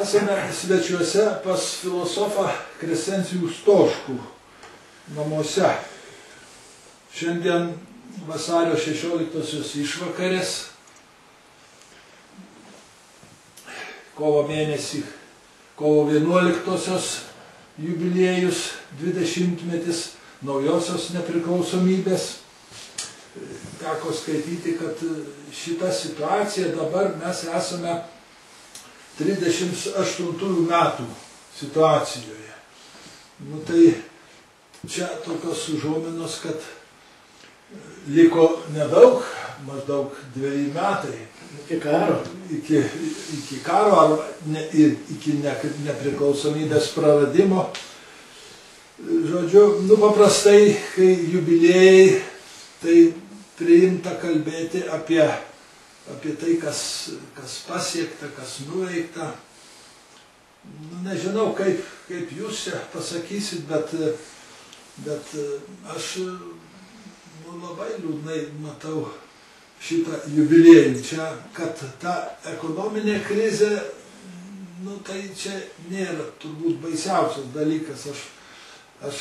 Esame svečiuose pas filosofą Krescencijų Stoškų namuose. Šiandien vasario 16-osios išvakarės, kovo mėnesį, kovo 11-osios jubiliejus, 20-metis naujosios nepriklausomybės. Teko skaityti, kad šita situacija dabar mes esame 38 metų situacijoje. Nu tai čia tokios užuominos, kad liko nedaug, maždaug 2 metai. Iki karo. Iki karo arba iki nepriklausomybės praradimo. Žodžiu, nu paprastai, kai jubiliejai, tai priimta kalbėti apie tai, kas pasiekta, kas nuveikta. Nu, nežinau, kaip jūs čia pasakysit, bet aš labai liūdnai matau šitą jubiliejų. Čia, kad ta ekonominė krizė, nu tai čia nėra turbūt baisiausias dalykas. Aš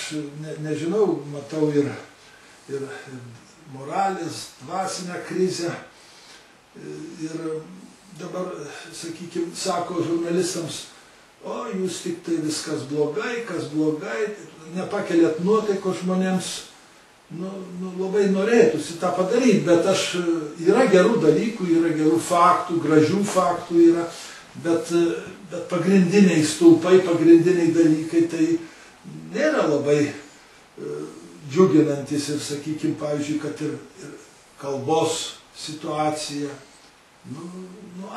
nežinau, matau ir moralės, dvasinę krizę. Ir dabar, sakykime, sako žurnalistams, o jūs tik tai viskas blogai, kas blogai, nepakeliat nuotaikos žmonėms. Nu, labai norėtųsi tą padaryti, bet yra gerų dalykų, yra gerų faktų, gražių faktų yra, bet pagrindiniai stulpai, pagrindiniai dalykai tai nėra labai džiuginantis ir, sakykime, pavyzdžiui, kad ir kalbos situacija. Nu,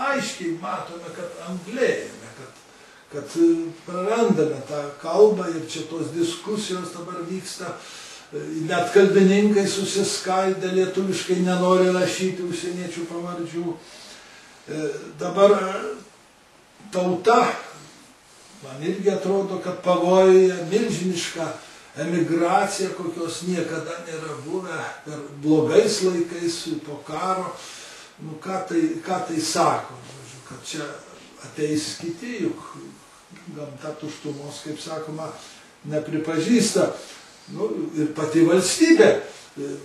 aiškiai matome, kad anglėjame, kad prarandame tą kalbą ir čia tos diskusijos dabar vyksta. Net kalbininkai susiskaldę, lietuviškai nenori rašyti užsieniečių pavardžių. Dabar tauta, man irgi atrodo, kad pavojuje milžiniška emigracija, kokios niekada nėra buvę per blogais laikais po karo. Nu, ką tai sako? Kad čia ateis kiti, juk gamta tuštumos, kaip sakoma, nepripažįsta. Nu, ir pati valstybė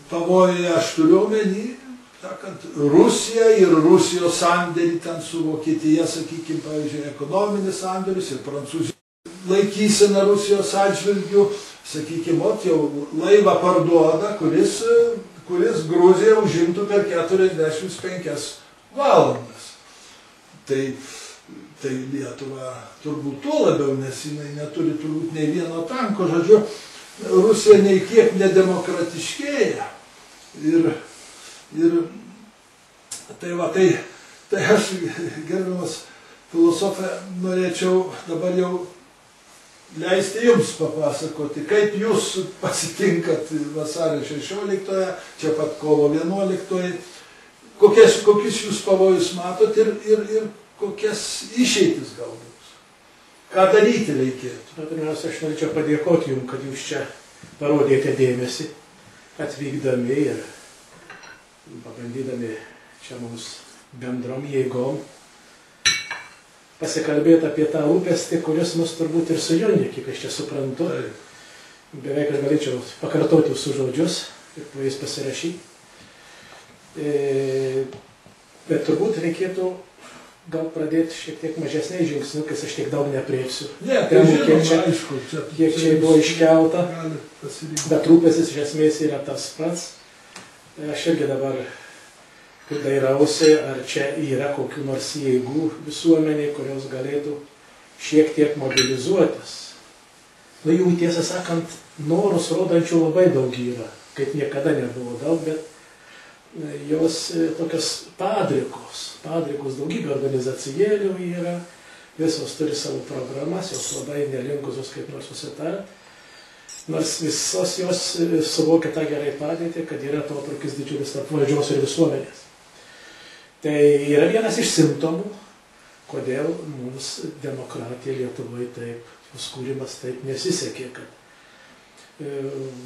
pavojuje, aš turiu omeny, sakant, Rusija ir Rusijos sandėrį ten su Vokietija, sakykime, pavyzdžiui, ekonominis sandėris ir Prancūzija laikysena Rusijos atžvilgių, sakykime, jau laivą parduoda, kuris Gruziją užimtų per 45 valandas. Tai Lietuva turbūt tuo labiau, nes jinai neturi turbūt nei vieno tanko, žodžiu, Rusija nei kiek nedemokratiškėja. Ir tai aš, gerbiamas filosofė, norėčiau dabar jau leisti jums papasakoti, kaip jūs pasitinkat vasario 16-ąją, čia pat kovo 11-ąją, kokius jūs pavojus matot ir kokias išeitis galbūt. Ką daryti reikėtų? Pirmiausia, aš norėčiau padėkoti jums, kad jūs čia parodėte dėmesį, atvykdami ir pabandydami čia mums bendrom jėgom pasikalbėti apie tą rūpestį, kuris mus turbūt ir sujungia, kiek aš čia suprantu. Beveik aš galėčiau pakartoti jūsų žodžius ir po jais pasirašyti. Bet turbūt reikėtų gal pradėti šiek tiek mažesniais žingsniukais, aš tiek daug neprieksiu. Ne, tai žinoma, aišku. Kiek čia buvo iškelta, bet rūpestis iš esmės yra tas pats. Aš irgi dabar dairausi, ar čia yra kokių nors jėgų visuomenė, kurios galėtų šiek tiek mobilizuotis. Nu, jų, tiesą sakant, norus rodančių labai daug yra, kaip niekada nebuvo daug, bet jos tokios padrikos daugybė organizacijėlių yra, visos turi savo programas, jos labai nelinkusios kaip nors susitarti, nors visos jos suvokia tą gerai padėtį, kad yra atotrūkis didžiulis tarp valdžios ir visuomenės. Tai yra vienas iš simptomų, kodėl mums demokratija Lietuvoje taip, jos kūrimas taip nesisekė, kad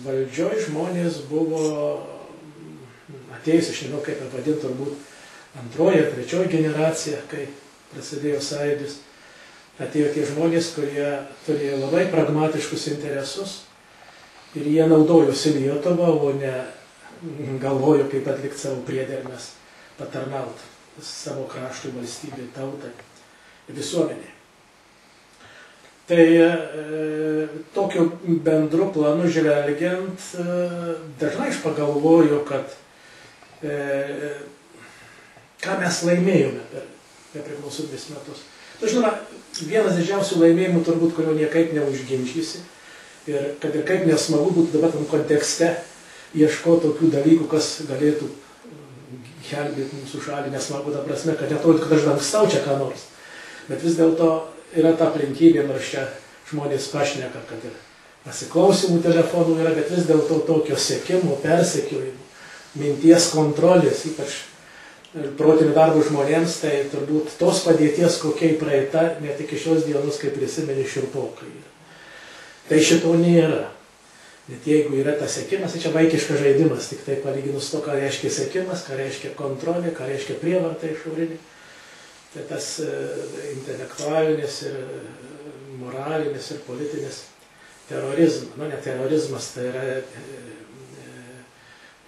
valdžioj žmonės buvo atėjus, aš nežinau kaip vadinti, turbūt antroji ar trečioji generacija, kai prasidėjo sąjūdis, atėjo tie žmonės, kurie turėjo labai pragmatiškus interesus ir jie naudojosi Lietuvą, o ne galvojo, kaip atlikti savo priedermes, patarnauti savo kraštui, valstybei, tautai, visuomeniai. Tai tokiu bendru planu žvelgiant, dažnai aš pagalvoju, kad ką mes laimėjome per nepriklausomybės metus. Tai žinoma, vienas didžiausių laimėjimų turbūt, kurio niekaip neužginčysi. Ir kad ir kaip nesmagu būtų dabar tam kontekste ieškoti tokių dalykų, kas galėtų gelbėti mūsų šalį, nesmagu ta prasme, kad netrodytų, kad aš dangstau čia ką nors. Bet vis dėlto yra ta aplinkybė, nors čia žmonės pašneka, kad ir pasiklausimų telefonų yra, bet vis dėlto tokio sekimo, persekiojimo, minties kontrolės, ypač protinių darbų žmonėms, tai turbūt tos padėties, kokiai praeita, net iki šios dienos, kaip prisimeni, šiurpokai. Tai šito nėra. Net jeigu yra tas sekimas, tai čia vaikiškas žaidimas, tik tai palyginus to, ką reiškia sekimas, ką reiškia kontrolė, ką reiškia prievarta išorinė. Tai tas intelektualinis ir moralinis ir politinis terorizmas. Nu, ne terorizmas, tai yra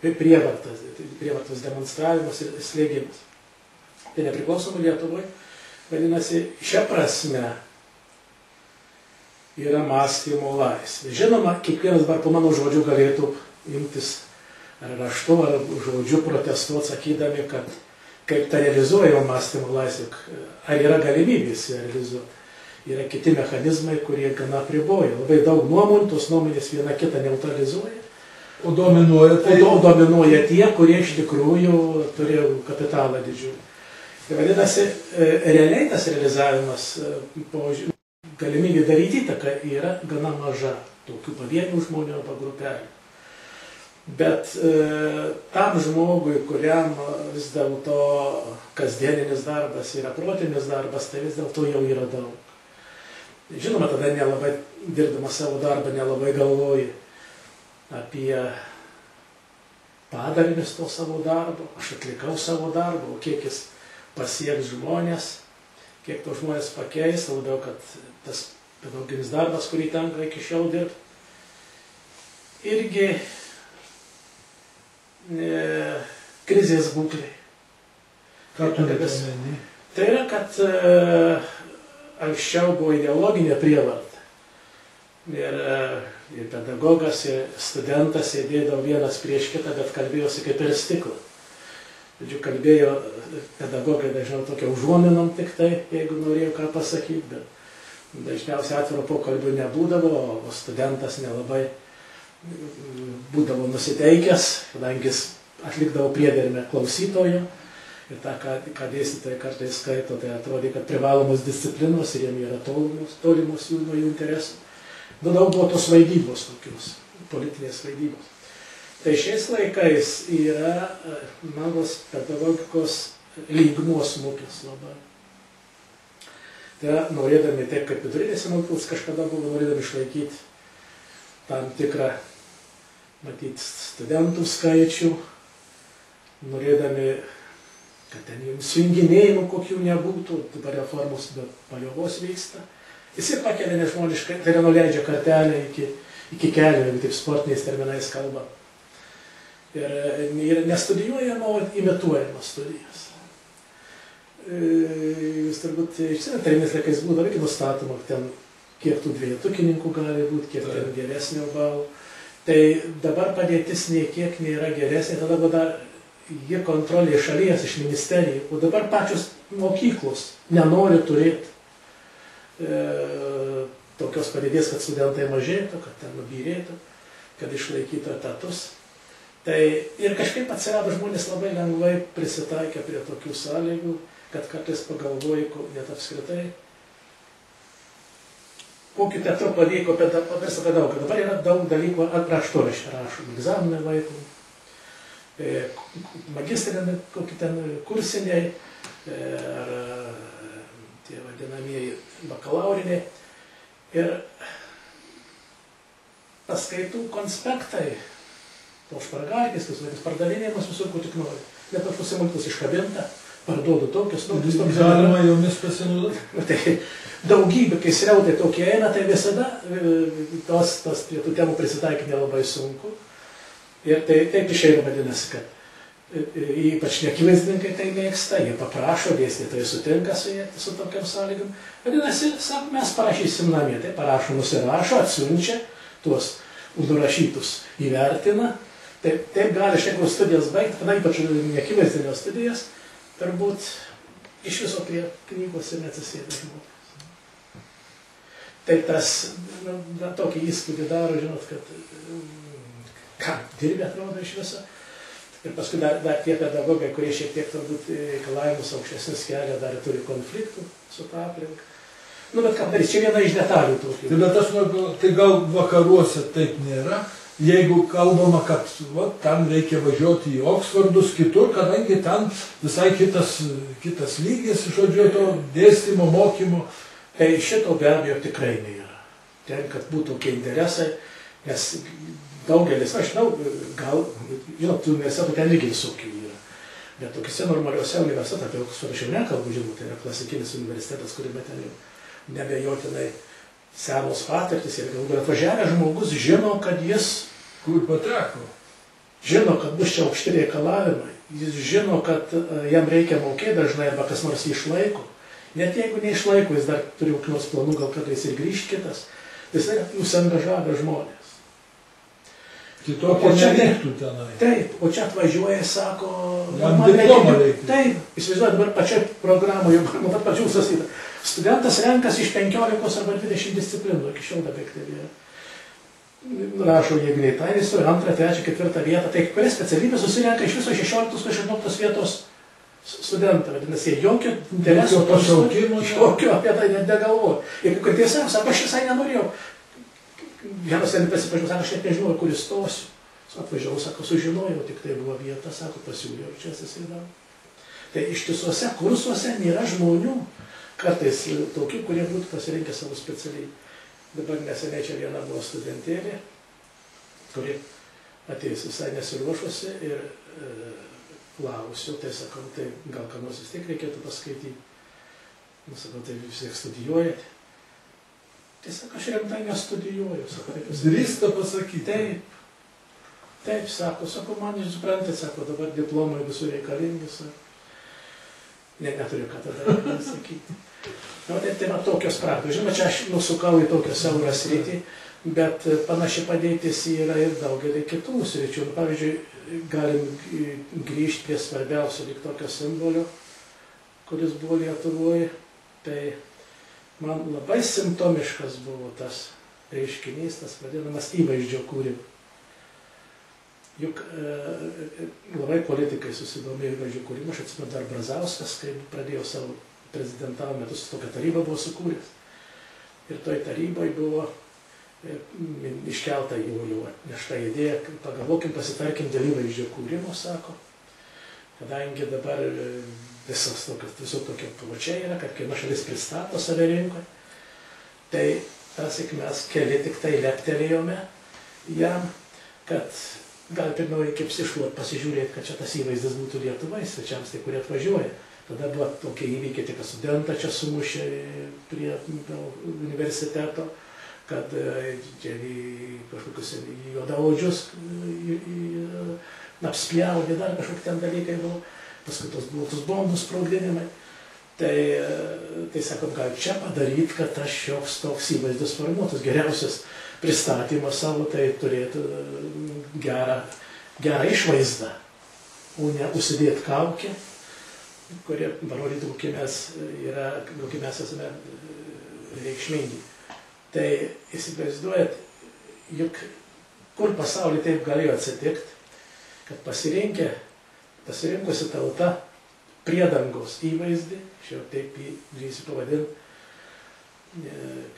prievartos demonstravimas ir slėgimas. Tai nepriklausomai Lietuvoje, vadinasi, šią prasme yra mąstymo laisvė. Žinoma, kiekvienas dar po mano žodžių galėtų imtis ar raštu, ar žodžiu protestuoti, sakydami, kad kaip ta realizuojama mąstymo laisvė, ar yra galimybės ją realizuoti. Yra kiti mechanizmai, kurie gana apriboja. Labai daug nuomonių, tos nuomonės viena kitą neutralizuoja. O dominuoja tai? O dominuoja tie, kurie iš tikrųjų turėjo kapitalą didžiulį. Tai vadinasi, realiai tas realizavimas, galimybė daryti įtaką yra gana maža, tokių pavienių žmonių arba grupelių. Bet tam žmogui, kuriam vis dėlto kasdieninis darbas yra protinis darbas, tai vis dėlto jau yra daug. Žinoma, tada nelabai dirbdamas savo darbą, nelabai galvoji apie padarinius to savo darbo. Aš atlikau savo darbą, o kiek jis pasieks žmonės, kiek to žmonės pakeis, labiau, kad tas pedagoginis darbas, kurį tenka iki šiol dirbti, irgi krizės būklė. Ką turite omeny? Tai yra, kad anksčiau buvo ideologinė prievarta. Ir pedagogas, ir studentas sėdėdavo vienas prieš kitą, bet kalbėjosi kaip per stiklą. Žodžiu, kalbėjo pedagogai dažniau tokia užuominom tik tai, jeigu norėjo ką pasakyti, bet dažniausiai atviro pokalbių nebūdavo, o studentas nelabai būdavo nusiteikęs, kadangi jis atlikdavo priedermę klausytojo. Ir tą, ką dėstytojai kartais skaito, tai atrodė, kad privalomos disciplinos ir jiem yra tolimos jų nuo jų interesų. Daug buvo tos vaidybos tokios, politinės vaidybos. Tai šiais laikais yra manos pedagogikos lygmuo smukęs labai. Tai yra, norėdami taip, kaip vidurinėse mokyklos kažkada buvo, norėdami išlaikyti tam tikrą, matyti, studentų skaičių, norėdami, kad ten jums sujunginėjimų kokių nebūtų, dabar reformos be paliovos vyksta. Jis ir pakelia nežmoniškai, tai nuleidžia kartelę iki kelio, jeigu taip sportiniais terminais kalba. Ir nestudijuojama, o imituojama studijos. Jūs turbūt, tarybiniais laikais būdavo iki nustatoma, ten kiek tų dvejetukininkų gali būti, kiek ten geresnio balų. Tai dabar padėtis nei kiek nėra geresnė, tada buvo dar jie kontrolė iš šalies, iš ministerijų, o dabar pačios mokyklos nenori turėti tokios padėties, kad studentai mažėtų, kad ten nubyrėtų, kad išlaikytų etatus. Tai ir kažkaip atsirado žmonės labai lengvai prisitaikė prie tokių sąlygų, kad kartais pagalvoju, net apskritai, kokiu teatru pavyko pavirsti pedagogiką. Dabar yra daug dalykų raštoraščių rašom, egzaminai laikomi, magistriniai, kokie ten kursiniai, ar tie vadinamieji bakalauriniai. Ir paskaitų konspektai, to špargalkės, tas pardavinėjimas visur, kur tik nori. Net pas mūsų mokyklos iškabinta, parduodu tokius. Galima jomis pasinaudoti? Tai daugybė, kai srautai tokie eina, tai visada tos prie tų temų prisitaikyti nelabai sunku. Ir taip išeina vadinasi, kad ypač neakivaizdininkai tai mėgsta, jie paprašo, dėstytojai sutinka su tokiam sąlygom. Vadinasi, mes parašysim namie, tai parašo, nusirašo, atsiunčia, tuos nurašytus įvertina. Taip gali iš tikrųjų studijas baigti, kada ypač neakivaizdinio studijas, turbūt iš viso prie knygos ir neatsisėda žmogus. Tai tas tokį įspūdį daro, žinot, kad ką dirbė atrodo iš viso. Ir paskui dar tie pedagogai, kurie šiek tiek turbūt reikalavimus aukštesnius kelia, dar turi konfliktų su tą aplinką. Bet ką darys, čia viena iš detalių tokių. Tai gal vakaruose taip nėra, jeigu kalbama, kad ten reikia važiuoti į Oksfordus, kitur, kadangi ten visai kitas lygis, žodžiu, to dėstymo, mokymo. Tai šito be abejo tikrai nėra. Ten, kad būtų tokie interesai, nes daugelis, aš žinau, gal, žinot, tų universitetų ten lygiai visokių yra. Bet tokiuose normaliuose universitetuose, apie Oksfordą aš jau nekalbu, žinot, tai yra klasikinis universitetas, kuriame ten jau nebejotinai senos patirtis ir galbūt atvažiavęs žmogus žino, kad jis kur pateko. Žino, kad bus čia aukšti reikalavimai, jis žino, kad jam reikia mokėti dažnai arba kas nors jį išlaiko. Net jeigu neišlaiko, jis dar turi kokių nors planų, gal kartais ir grįžt kitas, jis užsiangažavę žmonės. Kitokio nereiktų tenai. Taip, o čia atvažiuoja, sako... Jam diplomą reikia. Taip, įsivaizduoju, dabar pačioj programoje, nuo pat pačių sasyta. Studentas renkas iš 15 arba 20 disciplinų, iki šiol dabektėlėje. Rašo jie greitai, jis turi 2, 3, 4 vietą. Tai kuria specialybė susirenka iš viso 16 vietos studentą. Vadinasi, jokio interesų pašaukimo, jokio apie tai net negalvoju. Ir kai tiesa, sako, aš visai nenorėjau. Vienas ten pasipažino, sako, aš net nežinojau, kur įstosiu. Atvažiavau, sako, sužinojau, tik tai buvo vieta, sako, pasiūliau, čia atsisėdau. Tai ištisuose kursuose nėra žmonių, kartais tokių, kurie būtų pasirinkę savo specialiai. Dabar neseniai čia viena buvo studentėlė, kuri atėjus visai nesiruošusi ir klausiu, tai sakau, tai gal ką nors vis tiek reikėtų paskaityti. Sakau, tai vis tiek studijuojate. Tai sako, aš rimtai nestudijuoju. Drįsta pasakyti. Taip, sako, man jūs suprantate, sako, dabar diplomai visur reikalingi. Neturiu ką tada sakyti. Tai va tokios praktikos. Žinoma, čia aš nusukau į tokią siaurą sritį, bet panaši padėtis yra ir daugelį kitų sričių. Pavyzdžiui, galim grįžti prie svarbiausio lyg tokio simbolio, kuris buvo Lietuvoje. Tai man labai simptomiškas buvo tas reiškinys, tas vadinamas įvaizdžio kūrimas. Juk labai politikai susidomėjo įvaizdžio kūrimu. Aš atsimenu dar Brazauskas, kai pradėjo savo prezidentavimo metus, tokią tarybą buvo sukūręs. Ir toj tarybai buvo iškelta jau nešta idėja, pagalvokim, pasitarkim dėl įvaizdžio kūrimo, sako. Kadangi dabar tiesiog tokie pavačiai yra, kad kiekviena šalis pristato save rinkoje, tai mes keli tik tai leptelėjome jam, kad gal pirmiau reikia apsišluoti, pasižiūrėti, kad čia tas įvaizdis būtų Lietuvai, svečiams, tai kurie atvažiuoja. Tada buvo tokie įvykiai, kad studentą čia sumušė prie universiteto, kad čia kažkokius juodaodžius apspjaudė, dar kažkokie ten dalykai buvo, paskui buvo tos bombų sprogdinimai. Tai sakom, gal čia padaryti, kad tas šioks toks įvaizdis formuotas. Geriausias pristatymas savo, tai turėtų gerą išvaizdą, o ne užsidėti kaukę, kurie parodytų, kokie mes esame reikšmingi. Tai įsivaizduojat, juk kur pasaulyje taip galėjo atsitikti, kad pasirinkusi tauta priedangos įvaizdį, aš jau taip drįsiu pavadinti,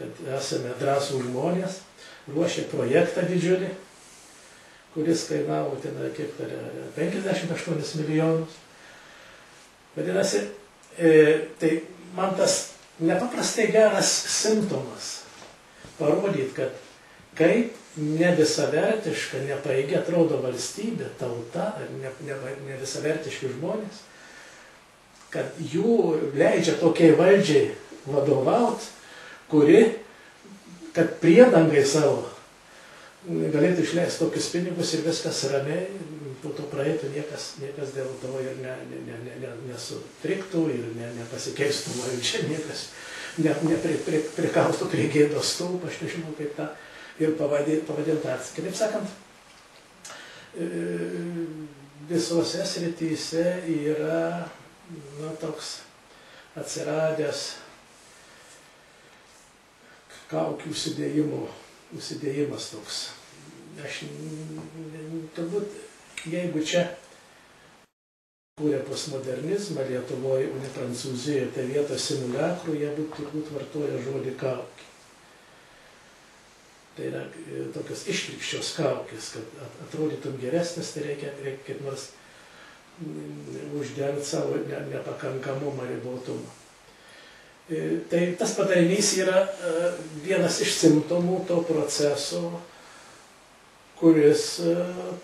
kad esame drąsų žmonės, ruošė projektą didžiulį, kuris kainavo 58 milijonus. Vadinasi, tai man tas nepaprastai geras simptomas parodyti, kad kaip nevisavertiška, nepaigi atrodo valstybė, tauta, ar nevisavertiški žmonės, kad jų leidžia tokiai valdžiai vadovauti, kuri, kad priedangai savo galėtų išleisti tokius pinigus ir viskas ramiai, po to praeitų, niekas dėl to ir nesutriktų ir nepasikeistų valdžia, niekas neprikaustų prie gėdos stulpų, aš nežinau kaip tą ir pavadinti atskirti. Kitaip sakant, visose srityse yra toks atsiradęs kaukių užsidėjimas toks. Aš turbūt, jeigu čia kūrė postmodernizmą Lietuvoje, o ne Prancūzijoje, tai vietoj simuliakrų jie turbūt vartoja žodį kaukė. Tai yra tokios iškrikščios kaukės, kad atrodytum geresnis, tai reikia kaip nors uždengti savo nepakankamumą, ribotumą. Tai tas padarinys yra vienas iš simptomų to proceso, kuris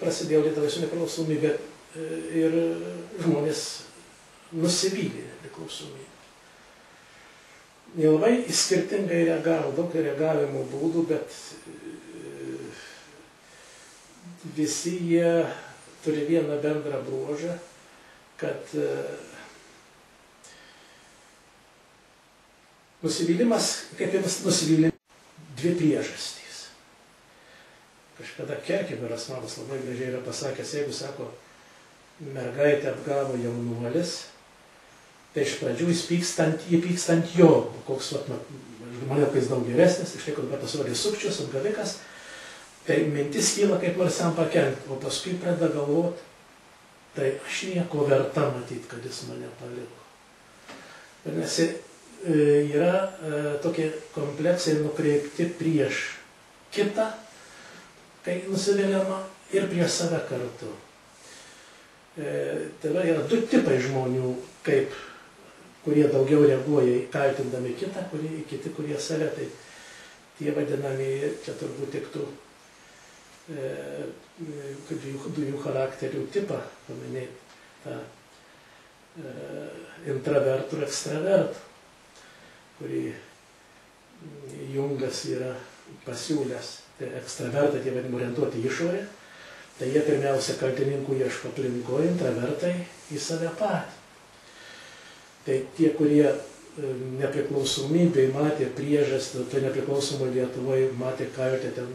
prasidėjo Lietuvos nepriklausomybė ir žmonės nusivylė nepriklausomybę. Nelabai skirtingai reagavo, daug reagavimo būdų, bet visi jie turi vieną bendrą bruožą, kad nusivylimas, kaip vienas nusivylimas, dvi priežastys. Kažkada Kierkegaras manas labai gražiai yra pasakęs, jeigu, sako, mergaitė apgavo jaunuolis, tai iš pradžių jį pykstant jo, koks žmonė, kai jis daug geresnis, iš tai, kad dabar pasirodė sukčius, apgavikas, tai mintis kyla kaip nors jam pakenkti, o paskui pradeda galvoti, tai aš nieko verta matyti, kad jis mane paliko. Vadinasi, yra tokie kompleksai nukreipti prieš kitą, kai nusiviliama, ir prieš save kartu. Tai yra du tipai žmonių, kurie daugiau reaguoja kaltindami kitą, kiti, kurie save, tai tie vadinami, čia turbūt tiktų dviejų charakterių tipą paminėti, tą intravertų ir ekstravertų, kurį Jungas yra pasiūlęs. Tai ekstravertai, tie vadinami orientuoti išorę, tai jie pirmiausia kaltininkų ieško aplinkoje, intravertai į save patį. Tai tie, kurie nepriklausomybėj matė priežastį, tai nepriklausomai Lietuvoje matė kaltę ten,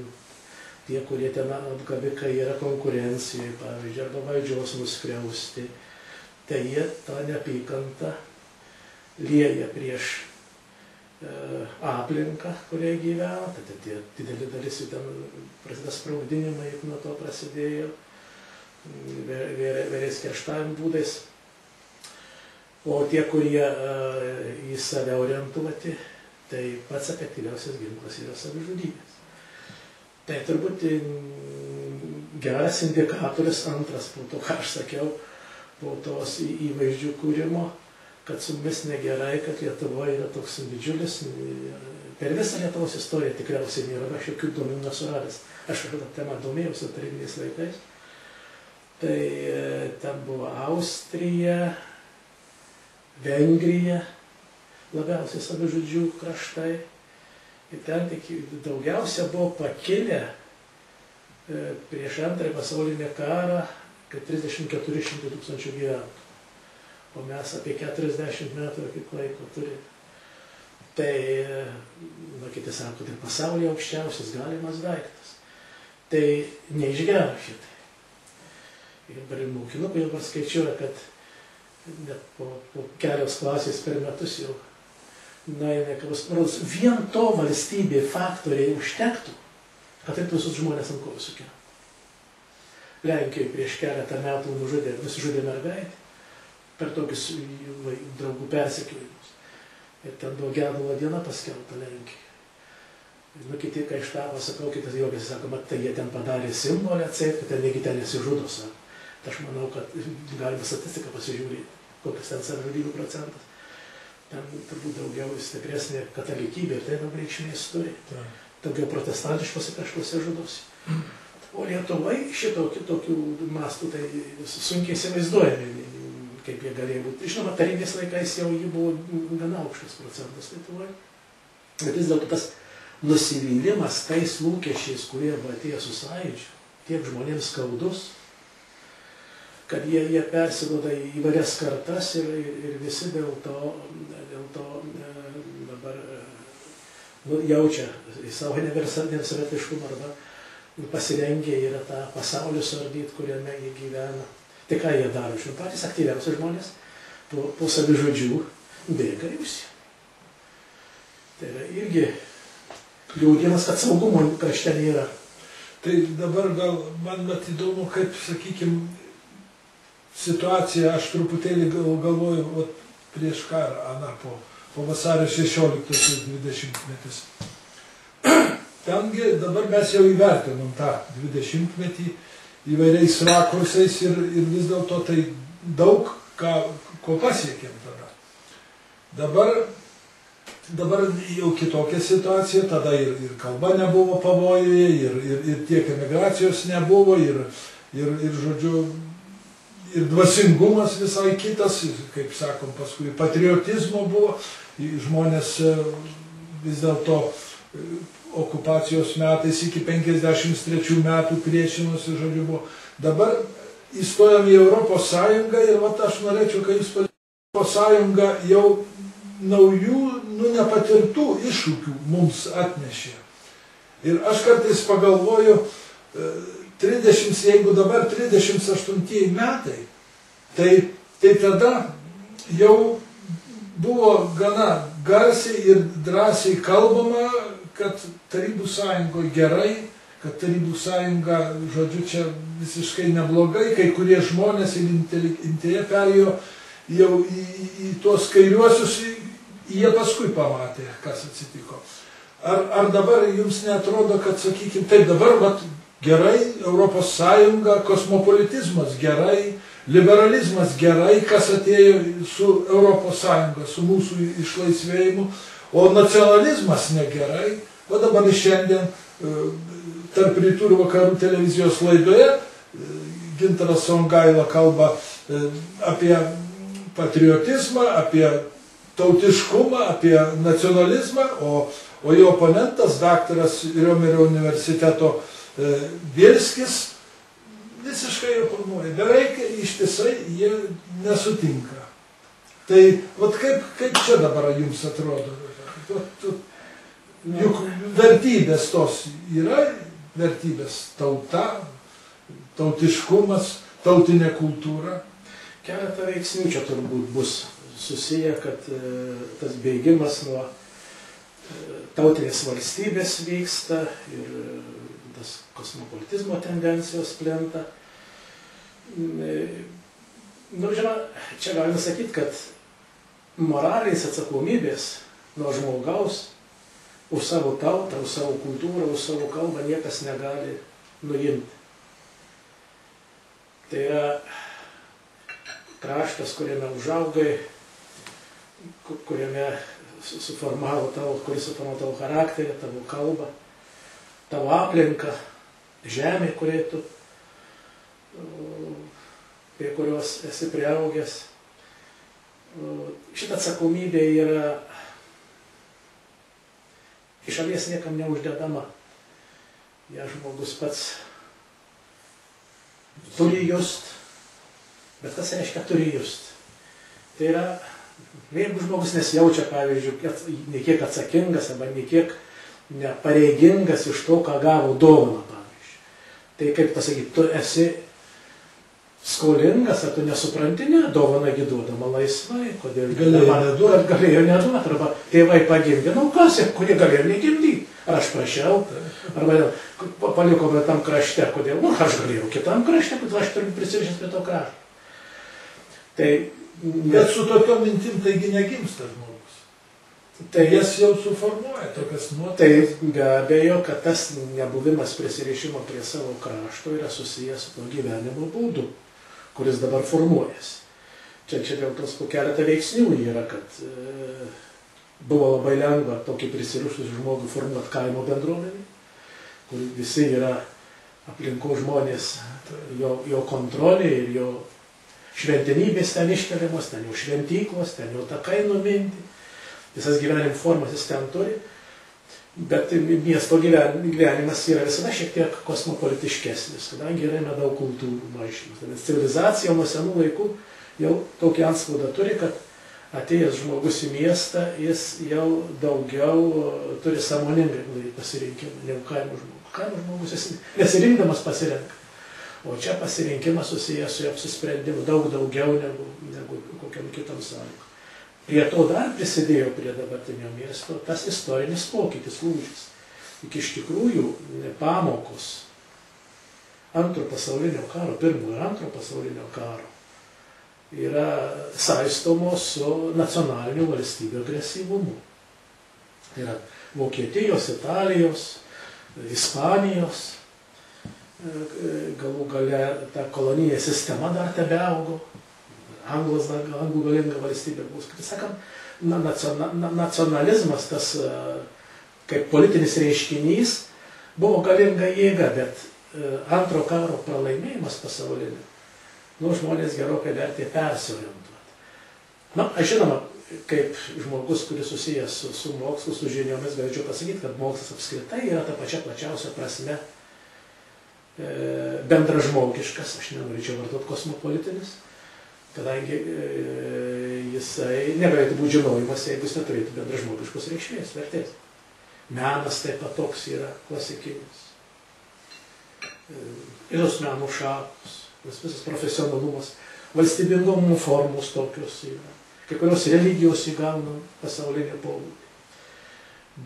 tie, kurie ten apgavikai yra konkurencijoje, pavyzdžiui, arba valdžios nuskriausti, tai jie tą neapykantą lieja prieš aplinką, kurioje gyvena, tai didelį dalis jų ten prasideda spraudinimai, juk nuo to prasidėjo, vėliais kerštavimo būdais. O tie, kurie į save orientuoti, tai pats efektyviausias ginklas yra savižudybės. Tai turbūt geras indikatorius, antras po to, ką aš sakiau, po tos įvaizdžių kūrimo, kad su mumis negerai, kad Lietuvoje yra toks didžiulis, per visą Lietuvos istoriją tikriausiai nėra, aš jokių duomenų nesuradęs. Aš tą temą domėjausi tarybiniais laikais. Tai ten buvo Austrija, Vengrija, labiausiai savižudžių kraštai. Ir ten tik daugiausia buvo pakilę prieš Antrąjį pasaulinį karą, kad 3400 tūkstančių gyventojų. O mes apie 40 metų kaip laiko turime. Tai, kiti sako, tai pasaulyje aukščiausias galimas daiktas. Tai neišgero šitai. Ir dabar mokinukai jau paskaičiuoja, kad net po kelios klasės per metus jau vien to valstybė faktoriai užtektų, kad taip visus žmonės ant kojų sukelia. Lenkijoje prieš keletą metų nusižudė mergaitė per tokius draugų persekiojimus. Ir ten buvo gedulo diena paskelbta Lenkijoje. Kiti, kai ištavo, sakau, kitas juokiasi, sako, tai jie ten padarė simbolį atseit, kad ten negi ten nesižudo, sako. Tai aš manau, kad galima statistiką pasižiūrėti, kokias ten savižudybių procentas. Ten turbūt daugiau stipresnė katalikybė ir tai daug reikšmės turi. Daugiau protestantiškose kraštuose žudosi. O Lietuvai šitokių mastų tai sunkiai įsivaizduojami. kaip jie galėjo būti. Žinoma, tarybės laikais jau jų buvo gana aukštas procentas Lietuvoje. Bet vis dėlto tas nusivylimas tais lūkesčiais, kurie buvo atėję su Sąjūdžiu, tiek žmonėms skaudus, kad jie persiduoda į įvairias kartas ir visi dėl to dabar jaučia į savo nevirsartiškumą arba pasirengę yra tą pasaulį suardyti, kuriame jie gyvena. Tai ką jie daro? Žinoma, patys aktyviausi žmonės po savižudžių bėga į Rusiją. Tai yra irgi liūdėjimas, kad saugumo krašte nėra. Tai dabar gal man įdomu, kaip, sakykime, situacija, aš truputėlį galvoju prieš karą, po vasario 16-20-metis. Tengi dabar mes jau įvertinom tą 20-metį įvairiais rakursais ir vis dėlto tai daug ko pasiekėm tada. Dabar jau kitokia situacija, tada ir kalba nebuvo pavojuje, ir tiek emigracijos nebuvo, ir žodžiu, ir dvasingumas visai kitas, kaip sakom, paskui patriotizmo buvo, žmonės vis dėlto okupacijos metais iki 53 metų priešinosi, žodžiu, buvo. Dabar įstojom į Europos Sąjungą ir aš norėčiau, kad jūs Europos Sąjunga jau naujų, nepatirtų iššūkių mums atnešė. Ir aš kartais pagalvoju, jeigu dabar 38 metai, tai tada jau buvo gana garsiai ir drąsiai kalbama, kad Tarybų Sąjungoje gerai, kad Tarybų Sąjunga, žodžiu, čia visiškai neblogai, kai kurie žmonės ir intėje perėjo jau į tuos kairiuosius, jie paskui pamatė, kas atsitiko. Ar dabar jums neatrodo, kad, sakykime, taip dabar gerai, Europos Sąjunga, kosmopolitizmas gerai, liberalizmas gerai, kas atėjo su Europos Sąjunga, su mūsų išlaisvėjimu, o nacionalizmas negerai. O dabar šiandien tarp rytų ir vakarų televizijos laidoje Gintaras Songaila kalba apie patriotizmą, apie tautiškumą, apie nacionalizmą, o jo oponentas, daktaras Riomerio universiteto Bielskis, visiškai oponuoja. Beveik ištisai jie nesutinka. Tai kaip čia dabar jums atrodo? Juk vertybės tos yra, vertybės tauta, tautiškumas, tautinė kultūra. Keletą veiksnių čia turbūt bus susiję, kad tas bėgimas nuo tautinės valstybės vyksta ir tas kosmopolitizmo tendencijos plinta. Žinoma, čia galima sakyti, kad moralinės atsakomybės nuo žmogaus už savo tautą, už savo kultūrą, už savo kalbą niekas negali nuimti. Tai yra kraštas, kuriame užaugai, kuriame kuris suformavo tavo charakterį, tavo kalbą, tavo aplinką, žemė, prie kurios esi priaugęs. Šitą atsakomybę yra iš šalies niekam neuždedama. Ja žmogus pats turi just, bet kas reiškia turi just? Tai yra, jeigu žmogus nesijaučia, pavyzdžiui, niekiek atsakingas arba niekiek nepareigingas iš to, ką gavo dovaną, pavyzdžiui. Tai kaip pasakyti, tu esi skolingas, ar tu nesupranti, ne, dovana giduodama laisvai, kodėl galėjo neduoti, arba tėvai pagimdė, kas, kurie galėjo negimdyti, ar aš prašiau, arba palikome tam krašte, kodėl, aš galėjau kitam krašte, kodėl aš turiu prisirišęs prie to krašto. Bet su tokiom mintim taigi negimsta žmogus. Tai jas jau suformuoja tokias nuotaikas. Tai be abejo, kad tas nebuvimas prisirišimo prie savo krašto yra susijęs su to gyvenimo būdu, kuris dabar formuojasi. Čia dėl tos po keletą veiksnių yra, kad buvo labai lengva tokį prisirišusį žmogų formuoti kaimo bendruomenį, kur visi yra aplinkos žmonės, jo kontrolė ir jo šventenybės ten iškeliamos, ten jau šventyklos, ten jau takai numinti, visas gyvenimo formas jis ten turi, bet miesto gyvenimas yra visada šiek tiek kosmopolitiškesnis, kadangi yra nedaug kultūrų maišymas. Nes civilizacija nuo senų laikų jau tokį antspaudą turi, kad atėjęs žmogus į miestą, jis jau daugiau turi sąmoningai pasirinkimą negu kaimo žmogus. Kaimo žmogus jis nesirinkdamas pasirenka. O čia pasirinkimas susijęs su apsisprendimu daug daugiau negu kokiam kitam sąlygom. Prie to dar prisidėjo prie dabartinio miesto tas istorinis pokytis, lūžis. Iki iš tikrųjų pamokos antro pasaulinio karo, pirmo ir antro pasaulinio karo yra saistomos su nacionaliniu valstybių agresyvumu. Tai yra Vokietijos, Italijos, Ispanijos, galų gale ta kolonijinė sistema dar tebeaugo, anglų galinga valstybė bus. Kaip sakant, nacionalizmas, tas kaip politinis reiškinys, buvo galinga jėga, bet antro karo pralaimėjimas pasaulinio, žmonės gerokai vertė persiorientuoti. Aš žinoma, kaip žmogus, kuris susijęs su mokslu, su žiniomis, galėčiau pasakyti, kad mokslas apskritai yra ta pačia plačiausia prasme bendražmogiškas, aš nenorėčiau vartoti kosmopolitinis, kadangi jisai negalėtų būti žinojimas, jeigu jis neturėtų bendražmogiškos reikšmės, vertės. Menas taip pat toks yra klasikinis. Visos menų šakos, visas profesionalumas, valstybingumo formos tokios yra. Kai kurios religijos įgauna pasaulinį pobūdį.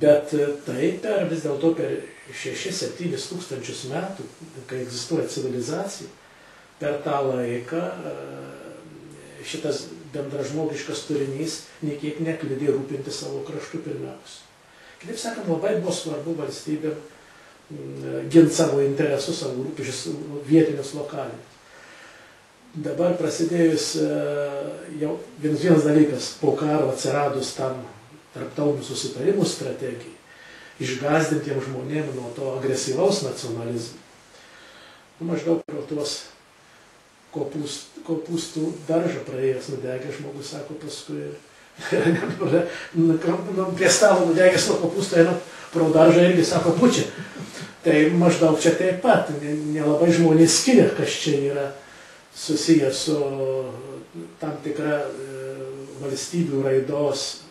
Bet tai vis dėlto per 6-7 tūkstančius metų, kai egzistuoja civilizacija, per tą laiką šitas bendražmogiškas turinys niekiek nekliudė rūpinti savo kraštu pirmiausia. Kitaip sakant, labai buvo svarbu valstybėm ginti savo interesus, savo rūpesčius vietinius lokalinius. Dabar prasidėjus jau vienas dalykas, po karo atsiradus tam tarptautinių susitarimų strategijai, išgąsdintiems žmonėms nuo to agresyvaus nacionalizmo. Maždaug pro tuos kopūstų daržą praėjęs nudegęs žmogus, sako paskui, prie stalo nudegęs nuo kopūstų, eina pro daržą irgi sako pučia. Tai maždaug čia taip pat, nelabai žmonės skiria, kas čia yra susijęs su tam tikra valstybių raidos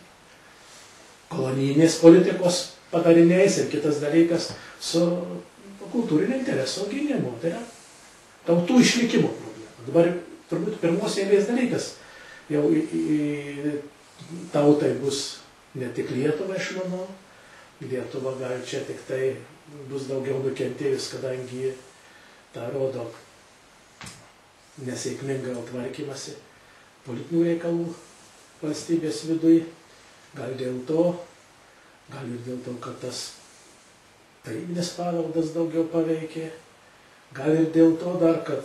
kolonijinės politikos padariniais ir kitas dalykas su kultūrinio intereso gynimu. Tai yra tautų išlikimo problema. Dabar turbūt pirmos eilės dalykas jau tautai bus ne tik Lietuva, aš manau. Lietuva gal čia tik tai bus daugiau nukentėjus, kadangi tą rodo nesėkmingą tvarkymasi politinių reikalų valstybės viduje. Gal dėl to, gal ir dėl to, kad tas tarybinis paveldas daugiau paveikė, gal ir dėl to dar, kad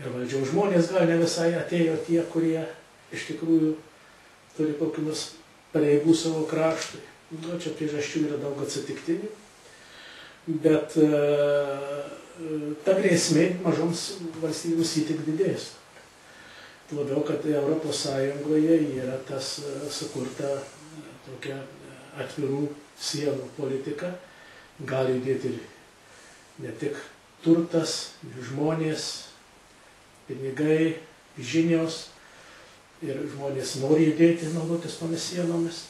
ir valdžiaus žmonės gal ne visai atėjo tie, kurie iš tikrųjų turi kokių nors pareigų savo kraštui. Čia priežasčių yra daug atsitiktinių, bet ta grėsmė mažoms valstybėms tik didės. Labiau, kad Europos Sąjungoje yra tas sukurta tokia atvirų sienų politika, gali judėti ne tik turtas, žmonės, pinigai, žinios, ir žmonės nori judėti, naudotis tomis sienomis.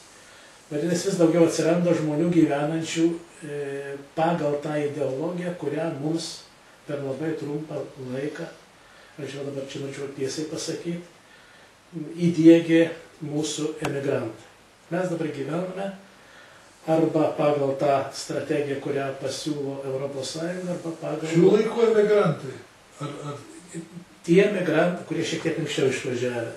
Vadinasi, vis daugiau atsiranda žmonių gyvenančių pagal tą ideologiją, kurią mums per labai trumpą laiką, aš jau dabar čia norėčiau tiesiai pasakyti, įdiegė mūsų emigrantai. Mes dabar gyvename arba pagal tą strategiją, kurią pasiūlo Europos Sąjunga, arba pagal... Šių laikų emigrantai? Tie emigrantai, kurie šiek tiek anksčiau išvažiavę.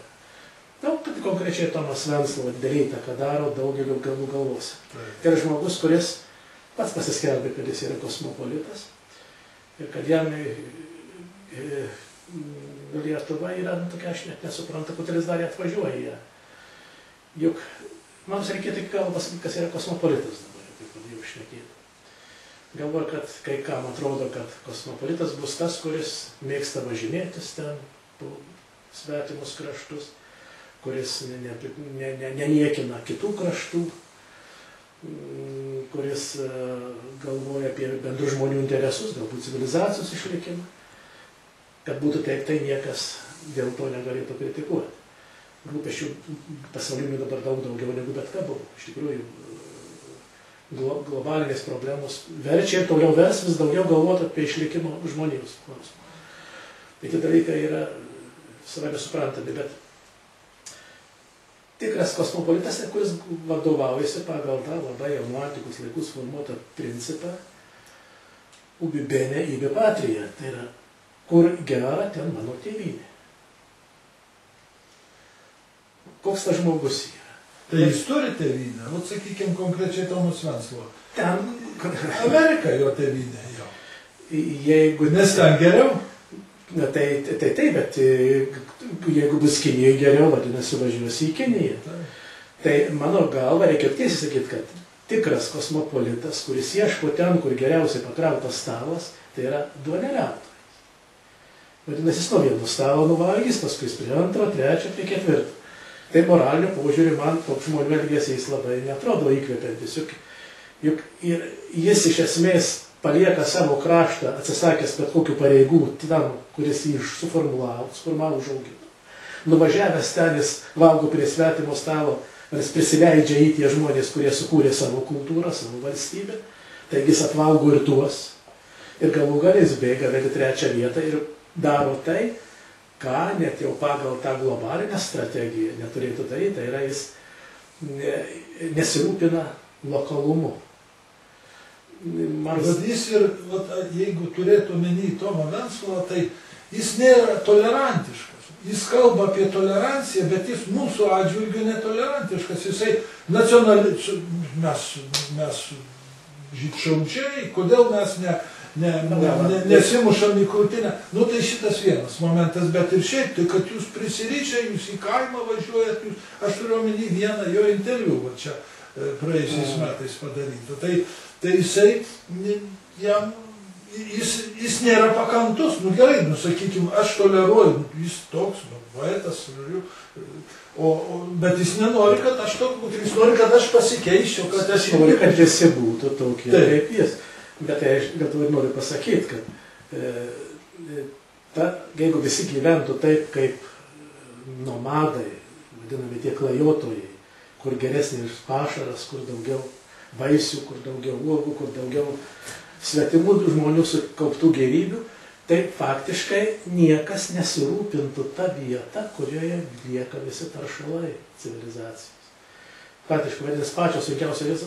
Kad konkrečiai Tomas Venclova didelį įtaką daro daugeliu galų galvose. Tai yra žmogus, kuris pats pasiskelbė, kad jis yra kosmopolitas ir kad jam Lietuva yra tokia, aš net nesuprantu, kodėl jis dar atvažiuoja. Juk mums reikėtų iki galo pasakyti, kas yra kosmopolitas dabar, taip jau šnekėti. Galvoju, kad kai kam atrodo, kad kosmopolitas bus tas, kuris mėgsta važinėtis ten po svetimus kraštus, kuris neniekina kitų kraštų, kuris galvoja apie bendrų žmonių interesus, galbūt civilizacijos išlikimą, kad būtų taip, tai niekas dėl to negalėtų kritikuoti. Rūpesčių pasaulinių dabar daug daugiau negu bet ką buvo. Iš tikrųjų, globalinės problemos verčia ir toliau vers vis daugiau galvoti apie išlikimo žmonijos klausimą. Tai tie dalykai yra savai suprantami, bet tikras kosmopolitas, kuris vadovaujasi pagal tą labai jau nuo antikos laikus formuotą principą ubi bene ibi patria, tai yra, kur gera, ten mano tėvynė. Koks tas žmogus yra? Tai jis turi tėvynę, sakykime konkrečiai Tomas Venclova. Ten Amerika jo tėvynė jau. Jeigu... Nes ten geriau? Na tai, bet jeigu bus Kinijoje geriau, vadinasi, važiuosi į Kiniją. Tai mano galva reikia tiesiai sakyti, kad tikras kosmopolitas, kuris ieško ten, kur geriausiai pakrautas stalas, tai yra duoneliautojas. Vadinasi, jis nuo vieno stalo nuvalgys, paskui prie antro, trečio, prie ketvirto. Tai moralinio požiūrį man toks žmonių elgesys labai netrodo įkvepiantis. Juk ir jis iš esmės palieka savo kraštą, atsisakęs bet kokių pareigų tam, kuris jį suformulavo, užaugino. Nuvažiavęs ten jis valgo prie svetimo stalo, ar jis prisileidžia į tie žmonės, kurie sukūrė savo kultūrą, savo valstybę, taigi jis apvalgo ir tuos. Ir galų gale jis bėga vėl į trečią vietą ir daro tai, ką net jau pagal tą globalinę strategiją neturėtų daryti, tai yra jis nesirūpina lokalumu. Bet jis ir, jeigu turėtų omeny Tomą Venclovą, tai jis nėra tolerantiškas. Jis kalba apie toleranciją, bet jis mūsų atžvilgiu netolerantiškas. Jisai mes žydšaudžiai, kodėl mes nesimušam į krūtinę. Nu tai šitas vienas momentas, bet ir šiaip, tai kad jūs prisiryčia, jūs į kaimą važiuojat, aš turiu omeny vieną jo interviu, va čia praėjusiais metais padaryta. Tai jisai, jis nėra pakantus, nu gerai, nu sakykime, aš toleruoju, jis toks, nu, poetas, bet jis nenori, kad aš toks būtų, jis nori, kad aš pasikeiščiau, kad aš... Jis nori, kad visi būtų tokie, kaip jis. Bet aš noriu pasakyti, kad jeigu visi gyventų taip, kaip nomadai, vadinami tie klajotojai, kur geresnis pašaras, kur daugiau vaisių, kur daugiau uogų, kur daugiau svetimų žmonių sukauptų gėrybių, tai faktiškai niekas nesirūpintų tą vietą, kurioje lieka visi taršalai civilizacijos. Faktiškai, vadinasi, pačios sunkiausios vietos,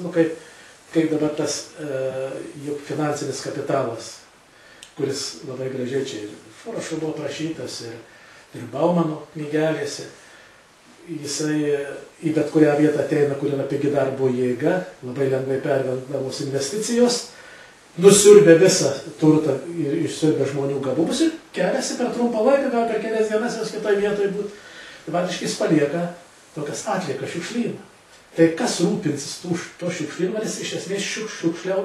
kaip dabar tas juk finansinis kapitalas, kuris labai gražiai čia ir Šorošo buvo prašytas, ir Baumano knygelėse, jisai į bet kurią vietą ateina, kur yra pigi darbo jėga, labai lengvai pervedamos investicijos, nusiurbė visą turtą ir išsiurbė žmonių gabumus ir keliasi per trumpą laiką, gal per kelias dienas jos kitoje vietoje būtų. Tai vadiškai jis palieka tokias atliekas šiukšlyną. Tai kas rūpinsis to šiukšlyno, nes iš esmės šiukšliau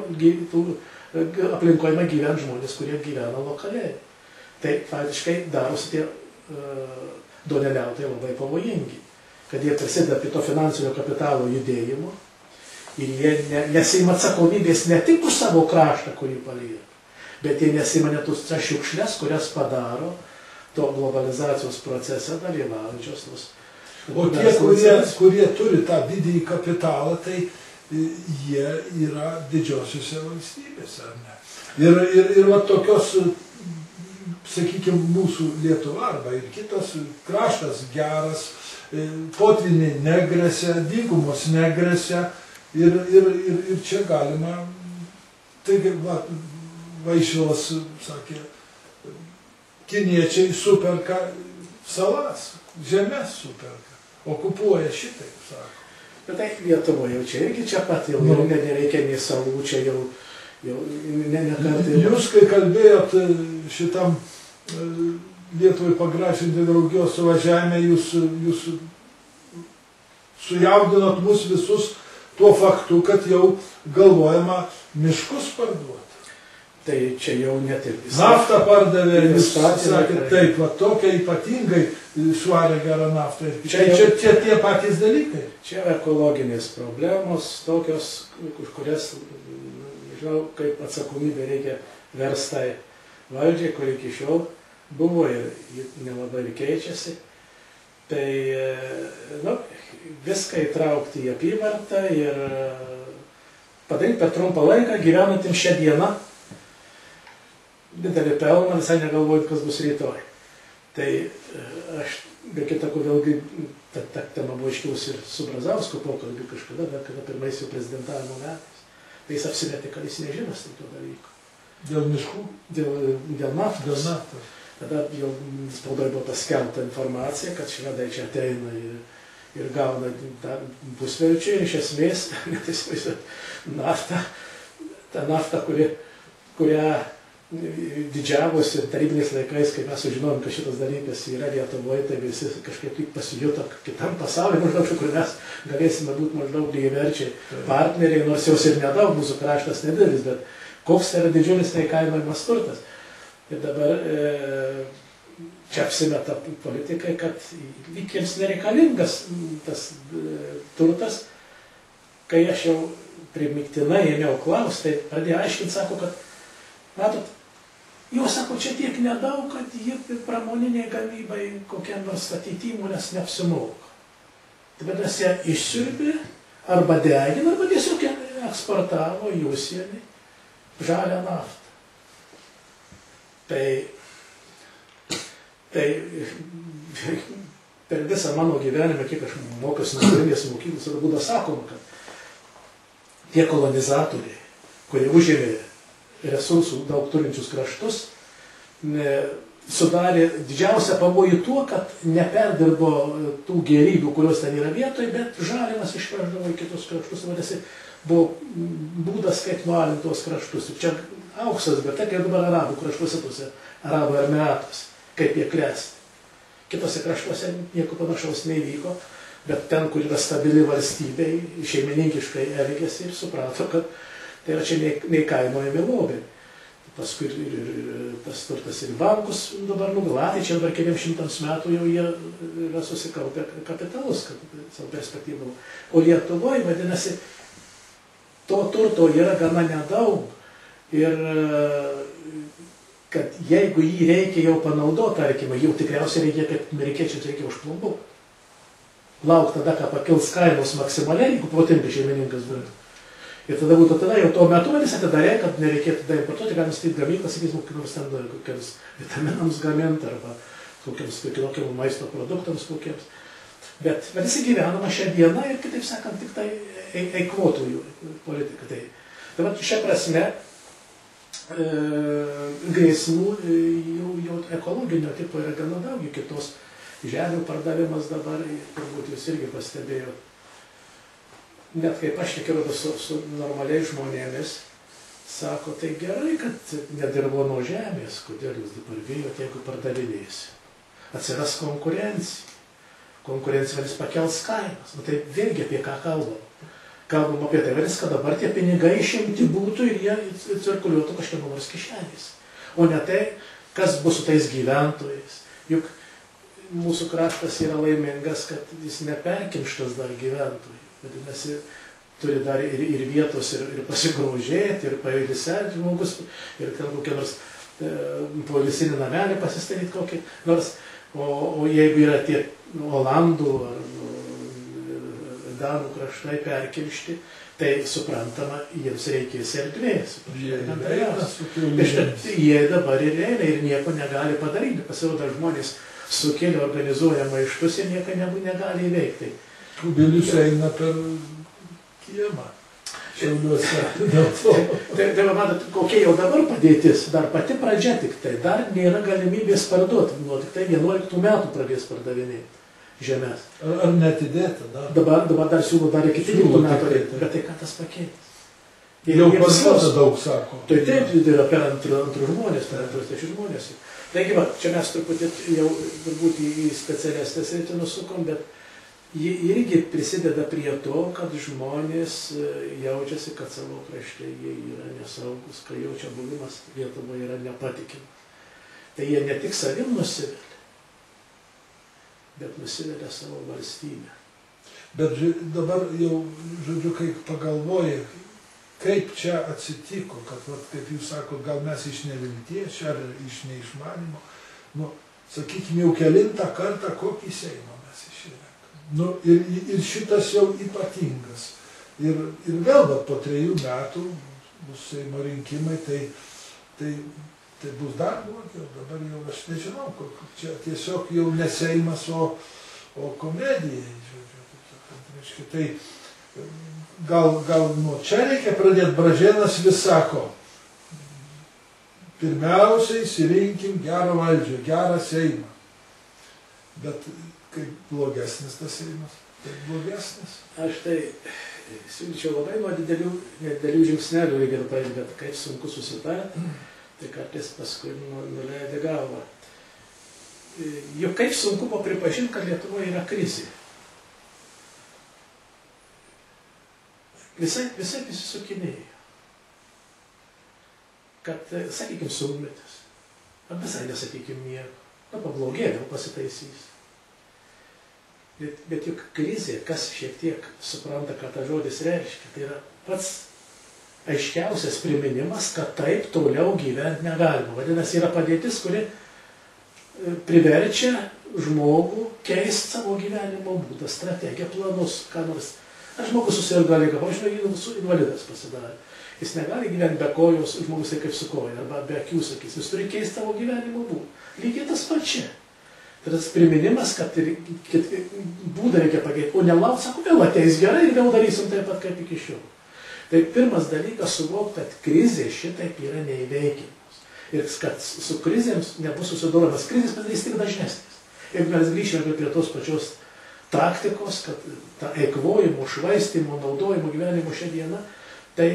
aplinkoje gyvena žmonės, kurie gyvena lokaliai. Tai faktiškai darosi tie duoneliautojai labai pavojingi, kad jie prisideda prie to finansinio kapitalo judėjimo ir jie nesima atsakomybės ne tik už savo kraštą, kurį palieka, bet jie nesima net už tas šiukšles, kurias padaro to globalizacijos procese dalyvaujančios tos. O tie, kurie turi tą didįjį kapitalą, tai jie yra didžiosiuose valstybėse, ar ne? Ir va tokios, sakykime, mūsų Lietuva arba ir kitas kraštas geras, potviniai negresia, dygumos negresia ir čia galima, taigi Vaišvilas sakė, kiniečiai superka salas, žemės superka, okupuoja šitaip, sako. Bet tai Lietuvoje jau čia irgi čia pat, jau nereikia nei salų, čia jau nekartai. Jūs, kai kalbėjot šitam Lietuvai pagražinti draugijos suvažiavime, jūs sujaudinot mus visus tuo faktu, kad jau galvojama miškus parduoti. Tai čia jau net ir Naftą pardavė, jūs įstatymai, sakėt, taip, va tokia ypatingai švaria gera nafta. Čia tie patys dalykai. Čia ekologinės problemos, tokios, už kurias, žinau, kaip atsakomybę reikia verstai valdžiai, kur iki šiol buvo ir nelabai ir keičiasi. Tai viską įtraukti į apyvartą ir padaryti per trumpą laiką, gyvenantiem šią dieną, didelį pelną, visai negalvojant, kas bus rytoj. Tai aš, be kitako, vėlgi, ta tema buvo iškilusi ir su Brazausku pokalbį kažkada, bet kada pirmais jau prezidentavimo metais. Tai jis apsimetė, kad jis nežino to dalyko. Dėl miškų? Dėl naftos. Dėl naftos. Tada jau spaudoje buvo paskelbta informacija, kad švedai čia ateina ir gauna tą pusvelčių ir iš esmės, net įsivaizduot, ta nafta, kurią didžiavosi tarybiniais laikais, kai mes sužinojom, kad šitas dalykas yra Lietuvoje, tai visi kažkaip pasijuto kitam pasaulyje, maždaug, kur mes galėsime būti maždaug lygiaverčiai partneriai, nors jau ir nedaug, mūsų kraštas nedidelis, bet koks tai yra didžiulis neįkainojamas turtas. Ir dabar čia apsimeta politikai, kad jiems nereikalingas tas turtas. Kai aš jau primiktinai ėmiau klausti, tai pradėjo aiškinti, sako, kad, matot, jau sako, čia tiek nedaug, kad jie pramoniniai gamybai kokiam nors statyti įmonės neapsimoka. Tai vadinasi, ją išsiurbė, arba degina, arba tiesiog eksportavo į užsienį žalią naftą. Tai per visą mano gyvenimą, kiek aš mokiausi nuotolinės mokyklos, tada būdavo sakoma, kad tie kolonizatoriai, kurie užėmė resursų daug turinčius kraštus, sudarė didžiausią pavojų tuo, kad neperdirbo tų gėrybių, kurios ten yra vietoje, bet žalimas išveždavo į kitus kraštus. Vadinasi, buvo būdas, kaip nualinti tuos kraštus. Ir čia auksas, bet tai kaip dabar arabų kraštuose, tuose arabų emiratus, kaip jie klesti. Kitose kraštuose nieko panašaus neįvyko, bet ten, kur yra stabili valstybė, šeimininkiškai elgėsi ir suprato, kad tai yra čia neįkainojami lobiai. Paskui ir tas turtas ir bankus dabar nugalati, čia dabar keliams šimtams metų jau jie yra susikaupę kapitalus, savo perspektyvų. O Lietuvoje, vadinasi, to turto yra gana nedaug ir kad jeigu jį reikia jau panaudoti, tarkime, jau tikriausiai reikia, kad amerikiečiai reikia užplombuoti. Lauk tada, ką pakils kainos maksimaliai, jeigu protingai šeimininkas būtų. Ir tada būtų jau tuo metu vadys atidarė, kad nereikėtų tada importuoti, galima statyti gamyklą, sakysim, kokiams vitaminams gaminti arba kokiam maisto produktams kokiems. Bet vadisi gyvenama šią dieną ir, kitaip sakant, tik tai eikvotojų politika. Tai šia prasme grėsmų jau ekologinio tipo yra gana daug, kitos žemių pardavimas dabar, turbūt jūs irgi pastebėjote. Net kaip aš nekėliau su normaliais žmonėmis, sako, tai gerai, kad nedirbo nuo žemės, kodėl jūs dabar bijote, jeigu pardavinėsi. Atsiras konkurencija. Konkurencija vadys pakels kainas. Tai vėlgi apie ką kalbam. Kalbam apie tai, vadys, kad dabar tie pinigai išimti būtų ir jie cirkuliuotų kažkieno nors kišenės. O ne tai, kas bus su tais gyventojais. Juk mūsų kraštas yra laimingas, kad jis neperkimštas dar gyventojų. Vadinasi, turi dar ir vietos, ir pasigrožėti, ir pailsėti žmogus, ir kokią nors poilsinį namelį pasistatyti kokį nors. O jeigu yra tie Olandų ar Danų kraštai perkiršti, tai suprantama, jiems reikės erdvės. Jie dabar ir eina ir nieko negali padaryti. Pasirodo, žmonės sukėlė, organizuoja maištus ir nieko negali įveikti. Kubilius eina per kiemą. Šiauliuose. Tai matot, kokia jau dabar padėtis, dar pati pradžia tik tai, dar nėra galimybės parduoti, nuo tik tai 11 metų pradės pardavinėti žemės. Ar netidėta? Dabar dar siūlo dar iki 13 metų, bet tai ką tas pakeitys? Jau parduota daug, sako. Tai taip, tai yra per antrų žmonės, per antrus trečius žmonės. Taigi, čia mes truputį jau turbūt į specialistės rytį nusukom, bet ji irgi prisideda prie to, kad žmonės jaučiasi, kad savo krašte jie yra nesaugus, kai jaučia buvimas Lietuvoje yra nepatikimas. Tai jie ne tik savim nusivelia, bet nusivelia savo valstybę. Bet dabar jau, žodžiu, kai pagalvoji, kaip čia atsitiko, kad, kaip jūs sakot, gal mes iš nevilties ar iš neišmanimo, nu, sakykime, jau kelintą kartą kokį Seimą mes išrenkam. Nu, ir šitas jau ypatingas. Ir vėl, bet po 3 metų bus Seimo rinkimai, tai bus dar blogiau. Dabar jau aš nežinau, čia tiesiog jau ne Seimas, o komedija. Tai gal nuo čia reikia pradėti, Bražėnas vis sako, pirmiausiai išsirinkim gerą valdžią, gerą Seimą. Bet kaip blogesnis tas Seimas, kaip blogesnis. Aš tai siūlyčiau labai nuo didelių žingsnelių reikėtų pradėti, bet kaip sunku susitarti, tai kartais paskui nuleidė galvą. Juk kaip sunku pripažinti, kad Lietuvoje yra krizė. Visai įsisukinėjo. Kad, sakykime, sunkmetis. Ar visai nesakykime nieko. Nu, pablogėjo, pasitaisys. Bet juk krizė, kas šiek tiek supranta, ką ta žodis reiškia, tai yra pats aiškiausias priminimas, kad taip toliau gyventi negalima. Vadinasi, yra padėtis, kuri priverčia žmogų keisti savo gyvenimo būdą, strategiją, planus, ką nors. Ar žmogus susirgo liga, pavyzdžiui, invalidas pasidarė. Jis negali gyventi be kojos, žmogus tai kaip su koja, arba be akių, sakys. Jis turi keisti savo gyvenimo būdą. Lygiai tas pačia. Tai tas priminimas, kad būdą reikia pakeisti. O nelauk, sako, vėl ateis gerai ir vėl darysim taip pat kaip iki šiol. Tai pirmas dalykas suvokti, kad krizė šitaip yra neįveikimas. Ir kad su krizėms nebus susidoromas. Krizės padarys tik dažnesnis. Jeigu mes grįžtume prie tos pačios taktikos, kad ta eikvojimo, švaistimo, naudojimo gyvenimo šią dieną, tai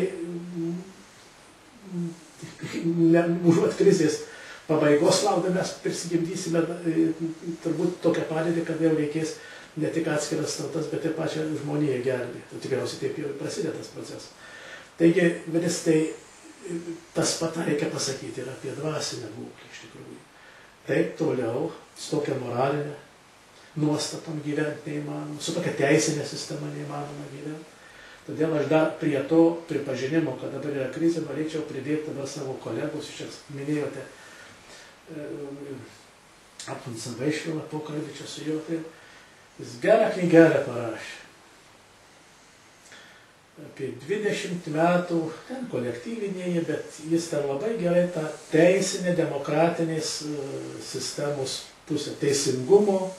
užuot krizės pabaigos laukdami mes prisigimdysime turbūt tokią padėtį, kad vėl reikės ne tik atskiras tautas, bet ir pačią žmoniją gelbėti. Tikriausiai taip jau prasideda tas procesas. Taigi, vadis, tai tas pat reikia pasakyti ir apie dvasinę būklę iš tikrųjų. Taip toliau, su tokia moralinė nuostatom gyventi neįmanoma, su tokia teisinė sistema neįmanoma gyventi. Todėl aš dar prie to pripažinimo, kad dabar yra krizė, norėčiau pridėti dabar savo kolegos, jūs minėjote Alfonsą Vaišvilą, pokalbį čia su juo, tai jis gerą knygelę parašė. Apie 20 metų, ten kolektyvinėje, bet jis ten labai gerai tą teisinę, demokratinės sistemos pusę, teisingumo,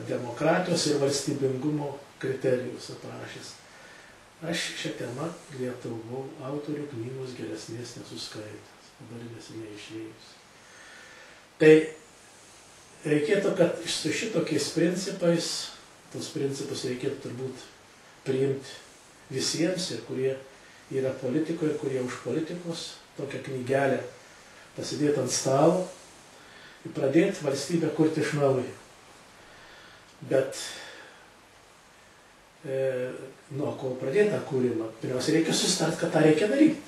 demokratijos ir valstybingumo kriterijus aprašęs. Aš šią temą Lietuvų autorių knygos geresnės nesuskaitęs, dabar neseniai išėjus. Tai reikėtų, kad su šitokiais principais, tos principus reikėtų turbūt priimti visiems, ir kurie yra politikoje, ir kurie už politikos, tokią knygelę pasidėti ant stalo ir pradėti valstybę kurti iš naujo. Bet nuo ko pradėtą kūrimą, pirmiausia, reikia susitart, kad tą reikia daryti.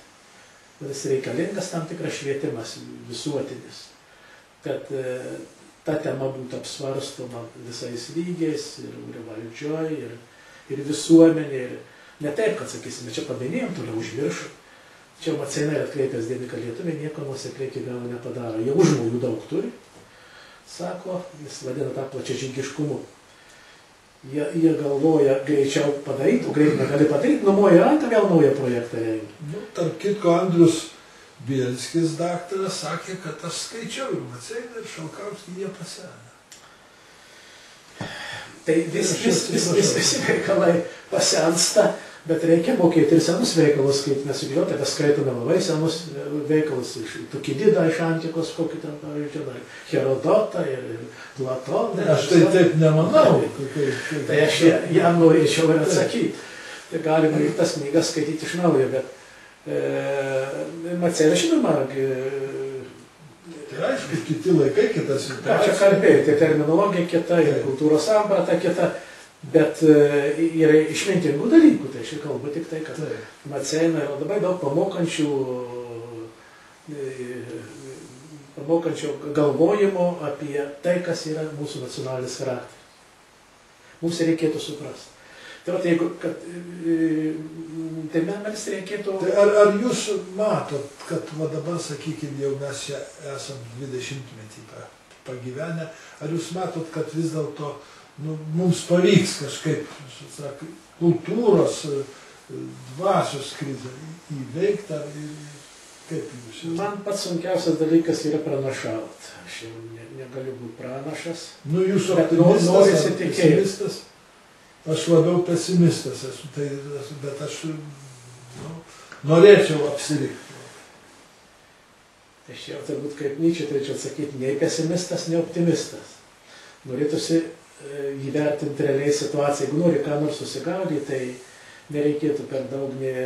Vadis reikalingas tam tikras švietimas visuotinis, kad ta tema būtų apsvarstoma visais lygiais, ir valdžioj, ir visuomenė. Ne taip, kad sakysime, čia paminėjom, toliau užviršų. Čia Maceina ir atkreipęs dėmesį, kad lietuviai nieko nuosekliai iki galo nepadaro. Jie užmojų daug turi, sako, jis vadina tą plačiažygiškumu. Jie galvoja greičiau padaryti, o greit negali padaryti, numoja ranką, vėl naują projektą rengia. Nu, tarp kitko, Andrius Bielskis daktaras sakė, kad aš skaičiau ir Maceiną, ir Šalkauskį, jie pasenę. Tai visi veikalai pasensta, bet reikia mokėti ir senus veikalus skaityti, nes juk jau tada skaitome labai senus veikalus iš Tukididą, iš Antikos, kokį ten, pavyzdžiui, Herodotą ir Platoną. Aš tai taip nemanau. Tai aš jam norėčiau ir atsakyti. Tai galima ir tas knygas skaityti iš naujo, bet Maceina, žinoma, Tai aišku, kiti laikai, kita situacija. Čia kalbėjai, tai terminologija kita, ir kultūros samprata kita, bet yra išmintingų dalykų, tai aš ir kalbu tik tai, kad Maceina yra labai daug pamokančių galvojimo apie tai, kas yra mūsų nacionalinis charakteris. Mums reikėtų suprasti. Tai va, jeigu, tai mes reikėtų... Tai ar jūs matot, kad va dabar, sakykime, jau mes čia esam 20-metį pagyvenę, ar jūs matot, kad vis dėlto mums pavyks kažkaip kultūros, dvasios krizę įveikti, ar kaip jūs? Man pats sunkiausias dalykas yra pranašauti. Aš jau negaliu būti pranašas. Jūs optimistas ar pesimistas? Aš labiau pesimistas esu, bet aš norėčiau apsilikti. Aš jau turbūt kaip Nyčė turėčiau atsakyti, nei pesimistas, nei optimistas. Norėtųsi įvertinti realiai situaciją. Jeigu nori ką nors susigaudyti, tai nereikėtų per daug nei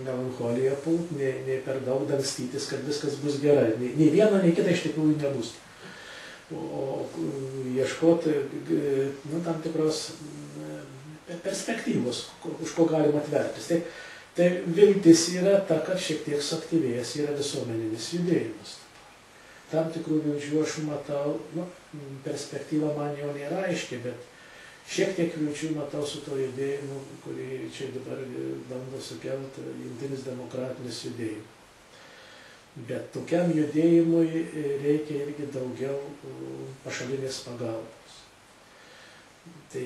melancholiją pult, nei per daug dangstytis, kad viskas bus gerai. Nei viena, nei kita iš tikrųjų nebus. O ieškoti tam tikros perspektyvos, už ko galima atvertis. Tai viltis yra ta, kad šiek tiek suaktyvėjęs yra visuomeninis judėjimas. Tam tikrų vilčių aš matau, perspektyva man jau nėra aiški, bet šiek tiek vilčių matau su to judėjimu, kurį čia dabar bando sukelti Jungtinis demokratinis judėjimas. Bet tokiam judėjimui reikia irgi daugiau pašalinės pagalbos. Tai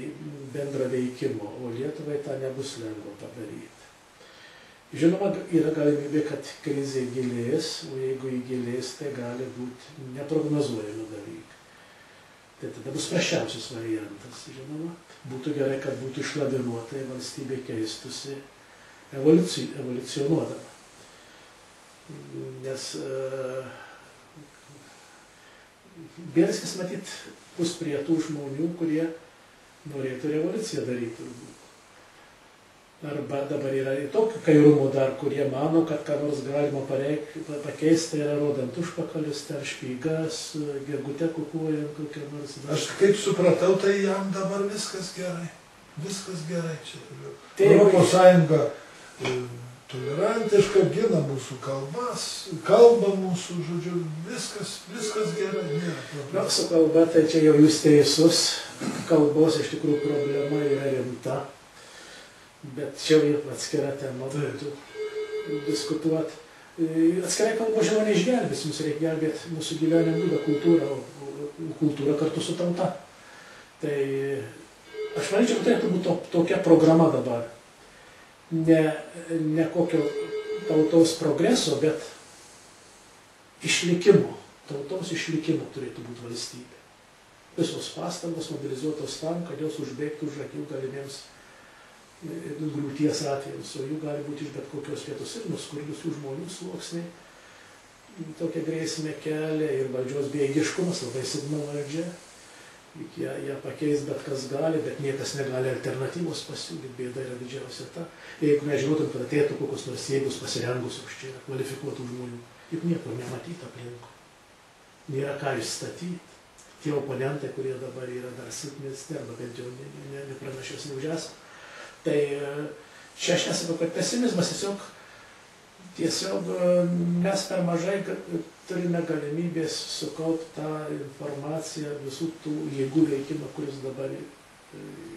bendro veikimo, o Lietuvai tą nebus lengva padaryti. Žinoma, yra galimybė, kad krizė gilės, o jeigu įgilės, tai gali būti neprognozuojami dalykai. Tai tada bus prasčiausias variantas, žinoma. Būtų gerai, kad būtų išlaviruota, valstybė keistusi evoliucionuodama. Nes Bielskis, matyt, bus prie tų žmonių, kurie norėtų revoliuciją daryti. Arba dabar yra tokių kairumų dar, kurie mano, kad ką nors galima pakeisti, yra rodant užpakalius, ar špygas, gegute kukuojant kokią nors. Aš kaip supratau, tai jam dabar viskas gerai. Viskas gerai čia. Europos Sąjunga tolerantiška, gina mūsų kalbas, kalba mūsų, žodžiu, viskas gerai. Su kalba, tai čia jau jūs teisus, kalbos iš tikrųjų problema yra rimta, bet čia jau atskira tema būtų diskutuoti. Atskirai kalbos žinoma neišgelbės, mums reikia gelbėti mūsų gyvenimo būdą, kultūrą kartu su tauta. Tai aš manyčiau, tai turbūt tokia programa dabar. Ne kokio tautos progreso, bet išlikimo. Tautos išlikimo turėtų būti valstybė. Visos pastangos mobilizuotos tam, kad jos užbėgtų už akių galimiems griūties atvejams, o jų gali būti iš bet kokios vietos ir nuskurdusių žmonių sluoksniai. Tokia grėsmė kelia ir valdžios bejėgiškumas, labai silpna valdžia. Ją pakeis bet kas gali, bet niekas negali alternatyvos pasiūlyti, bėda yra didžiausia ta. Jeigu mes žinotum, kad ateitų kokios nors jėgos pasirengusios čia kvalifikuotų žmonių, juk niekur nematyti aplinkui. Nėra ką išstatyti. Tie oponentai, kurie dabar yra dar silpnesni, arba bent jau nepranašesni už esą. Tai čia aš nesakau, kad pesimizmas tiesiog mes per mažai turime galimybės sukaupti tą informaciją visų tų jėgų veikimą, kuris dabar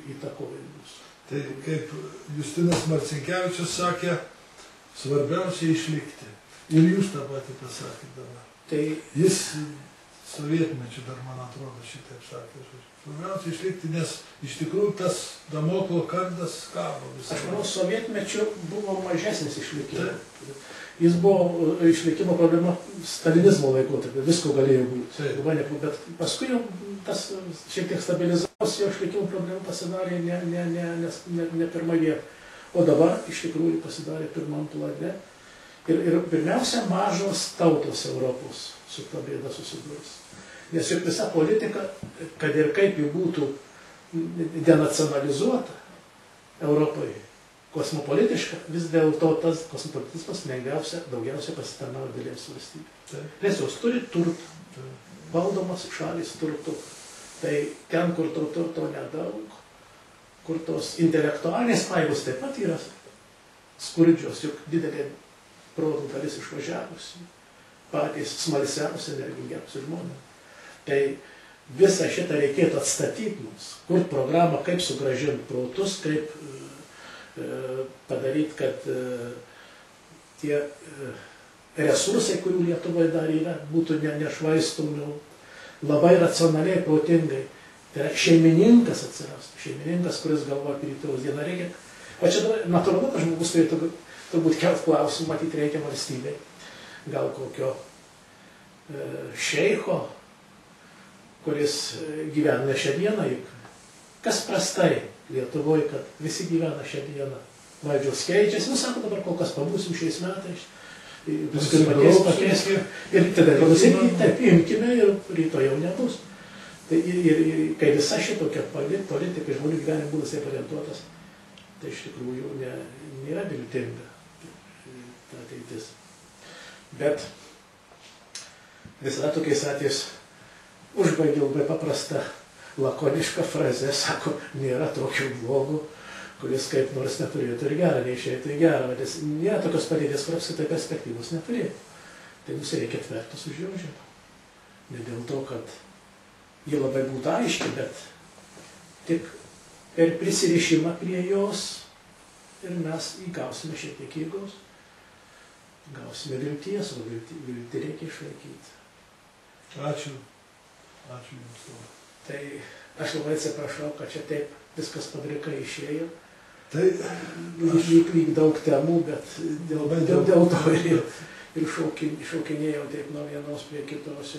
įtakoja mūsų. Tai kaip Justinas Marcinkevičius sakė, svarbiausia išlikti. Ir jūs tą patį pasakėte dabar. Tai jis sovietmečiu dar, man atrodo, šitaip sakė. Svarbiausia išlikti, nes iš tikrųjų tas Damoklo kardas kabo visą. Aš manau, sovietmečiu buvo mažesnis išlikimas. Jis buvo išlikimo problema stalinizmo laikotarpiu, visko galėjo būti. Bet paskui jau tas šiek tiek stabilizavos, jo išlikimo problema pasidarė ne pirmą vietą. O dabar iš tikrųjų pasidarė pirmam plane. Ir pirmiausia, mažos tautos Europos su ta bėda susidurs. Nes juk visa politika, kad ir kaip ji būtų denacionalizuota Europoje, kosmopolitiška, vis dėlto tas kosmopolitizmas daugiausia pasitarnauja didelėms valstybėms. Nes jos turi turtą, valdomas šalys turtų. Tai ten, kur to turto nedaug, kur tos intelektualinės pajėgos taip pat yra skurdžios, juk didelė protų dalis išvažiavusi, patys smalsiausi, energingiausi žmonės. Tai visą šitą reikėtų atstatyti mums, kurt programą, kaip sugrąžinti protus, kaip padaryti, kad tie resursai, kurių Lietuvoje dar yra, būtų nešvaistomi labai racionaliai, protingai. Tai yra šeimininkas atsirastų, šeimininkas, kuris galvoja apie rytojaus dieną reikia. O čia natūralu, kad žmogus turėtų turbūt kelt klausimų, matyti reikia valstybei. Gal kokio šeicho, kuris gyvena šią dieną, juk kas prastai Lietuvoje, kad visi gyvena šią dieną. Valdžios keičiasi, sako, dabar kol kas pabūsim šiais metais, paskui pakeiskime ir tada klausimai, taip, imkime ir rytoj jau nebus. Tai ir kai visa šitokia politika, žmonių gyvenimo būdas taip orientuotas, tai iš tikrųjų nėra viltinga ta ateitis. Bet visada tokiais atvejais užbaigiau labai paprastą lakonišką frazę, sako, nėra tokio blogo, kuris kaip nors neturėtų ir gerą, neišeitų į gerą, vadės nėra tokios padėties, kur apskritai perspektyvos neturėtų. Tai mums reikia tvertis už jo žinoma. Ne dėl to, kad ji labai būtų aiški, bet tik per prisirišimą prie jos ir mes įgausime šiek tiek jėgos. Gausime vilties, o viltį reikia išlaikyti. Ačiū. Ačiū Jums. Tai aš labai atsiprašau, kad čia taip viskas padrikai išėjo. Tai lyg daug temų, bet dėl to ir šokinėjau taip nuo vienos prie kitos.